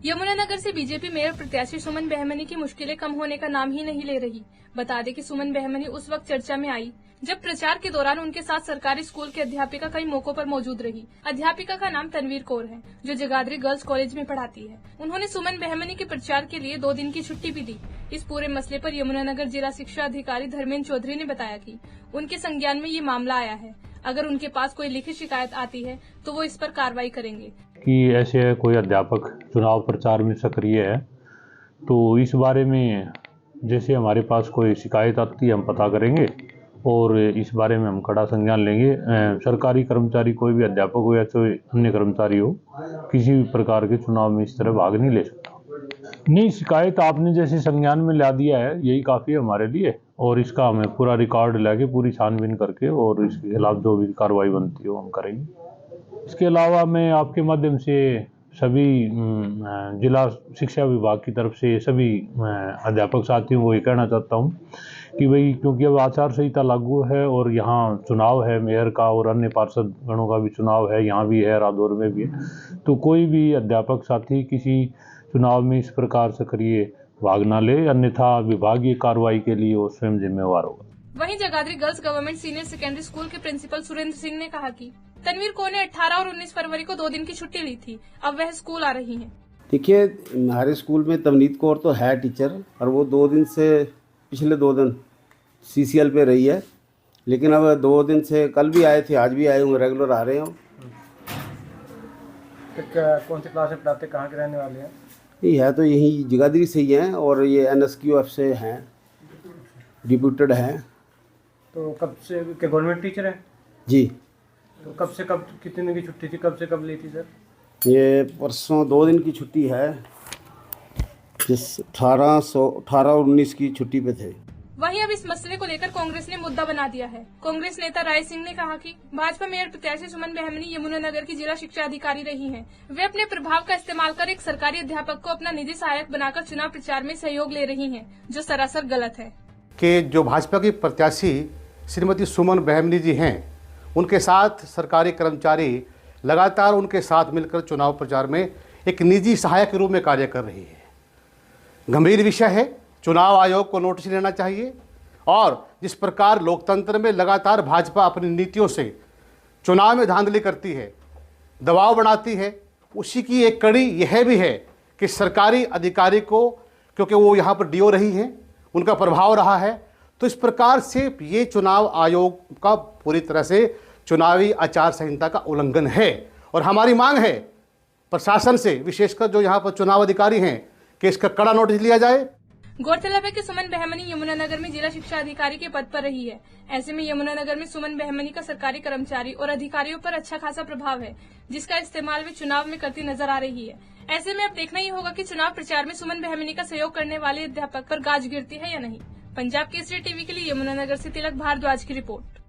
यमुनानगर से BJP mayor प्रत्याशी सुमन बहमनी की मुश्किलें कम होने का नाम ही नहीं ले रही। बता दें कि सुमन बहमनी उस वक्त चर्चा में आई जब प्रचार के दौरान उनके साथ सरकारी स्कूल की अध्यापिका कई मौकों पर मौजूद रही। अध्यापिका का नाम तनवीर कौर है, जो जगाधरी गर्ल्स कॉलेज में पढ़ाती है। उन्होंने सुमन बहमनी के प्रचार के लिए 2 दिन की छुट्टी भी दी। इस पूरे मसले पर यमुनानगर जिला शिक्षा अधिकारी धर्मेंद्र चौधरी ने बताया कि उनके संज्ञान में ये मामला आया है। अगर उनके पास कोई लिखित शिकायत आती है तो वो इस पर कार्रवाई करेंगे। कि ऐसे कोई अध्यापक चुनाव प्रचार में सक्रिय है, तो इस बारे में जैसे हमारे पास कोई शिकायत आती है हम पता करेंगे और इस बारे में हम कड़ा संज्ञान लेंगे। सरकारी कर्मचारी कोई भी अध्यापक हो या कोई अन्य कर्मचारी हो, किसी भी प्रकार के चुनाव में इस तरह भाग नहीं ले सकता। नहीं, शिकायत आपने जैसे संज्ञान में ला दिया है यही काफ़ी है हमारे लिए, और इसका हमें पूरा रिकॉर्ड लेके पूरी छानबीन करके और इसके खिलाफ जो भी कार्रवाई बनती है वो हम करेंगे। इसके अलावा मैं आपके माध्यम से सभी जिला शिक्षा विभाग की तरफ से सभी अध्यापक साथियों को ये कहना चाहता हूँ कि भाई, क्योंकि अब आचार संहिता लागू है और यहाँ चुनाव है मेयर का और अन्य पार्षद गणों का भी चुनाव है, यहाँ भी है, रादौर में भी है, तो कोई भी अध्यापक साथी किसी चुनाव में इस प्रकार सक्रिय भाग न ले, अन्यथा विभागीय कार्रवाई के लिए वो स्वयं जिम्मेवार होगा। वहीं Jagadhri girls government senior secondary school के प्रिंसिपल सुरेंद्र सिंह ने कहा कि तनवीर कौर ने 18 और 19 फरवरी को 2 दिन की छुट्टी ली थी, अब वह स्कूल आ रही हैं। देखिए, हमारे स्कूल में तवनीत कौर तो है टीचर, और वो 2 दिन से पिछले 2 दिन CCL पे रही है, लेकिन अब 2 दिन से कल भी आए थे, आज भी आए हुए, रेगुलर आ रहे हैं। कौन सी क्लास में पढ़ाते, कहाँ के रहने वाले हैं? ये है तो यहीं जगाधरी से ही हैं और ये NSQF से हैं, डिप्यूटेड हैं। तो कब से गवर्नमेंट टीचर हैं? जी। तो कब से कब कितने दिन की छुट्टी थी, कब से कब ली थी सर? ये परसों 2 दिन की छुट्टी है, जिस 18 और 19 की छुट्टी पे थे। वहीं अब इस मसले को लेकर कांग्रेस ने मुद्दा बना दिया है। कांग्रेस नेता राय सिंह ने कहा कि भाजपा मेयर प्रत्याशी सुमन बहमनी यमुनानगर की जिला शिक्षा अधिकारी रही हैं। वे अपने प्रभाव का इस्तेमाल कर एक सरकारी अध्यापक को अपना निजी सहायक बनाकर चुनाव प्रचार में सहयोग ले रही हैं, जो सरासर गलत है। कि जो भाजपा की प्रत्याशी श्रीमती सुमन बहमनी जी हैं, उनके साथ सरकारी कर्मचारी लगातार उनके साथ मिलकर चुनाव प्रचार में एक निजी सहायक के रूप में कार्य कर रही है। गंभीर विषय है, चुनाव आयोग को नोटिस लेना चाहिए। और जिस प्रकार लोकतंत्र में लगातार भाजपा अपनी नीतियों से चुनाव में धांधली करती है, दबाव बनाती है, उसी की एक कड़ी यह भी है कि सरकारी अधिकारी को, क्योंकि वो यहाँ पर DO रही हैं, उनका प्रभाव रहा है, तो इस प्रकार से ये चुनाव आयोग का पूरी तरह से चुनावी आचार संहिता का उल्लंघन है। और हमारी मांग है प्रशासन से, विशेषकर जो यहाँ पर चुनाव अधिकारी हैं, कि इसका कड़ा नोटिस लिया जाए। गौरतलब है कि सुमन बहमनी यमुनानगर में जिला शिक्षा अधिकारी के पद पर रही है। ऐसे में यमुनानगर में सुमन बहमनी का सरकारी कर्मचारी और अधिकारियों पर अच्छा खासा प्रभाव है, जिसका इस्तेमाल वे चुनाव में करती नजर आ रही है। ऐसे में अब देखना ही होगा कि चुनाव प्रचार में सुमन बहमनी का सहयोग करने वाले अध्यापक पर गाज गिरती है या नहीं। पंजाब केसरी टीवी के लिए यमुनानगर से तिलक भारद्वाज की रिपोर्ट।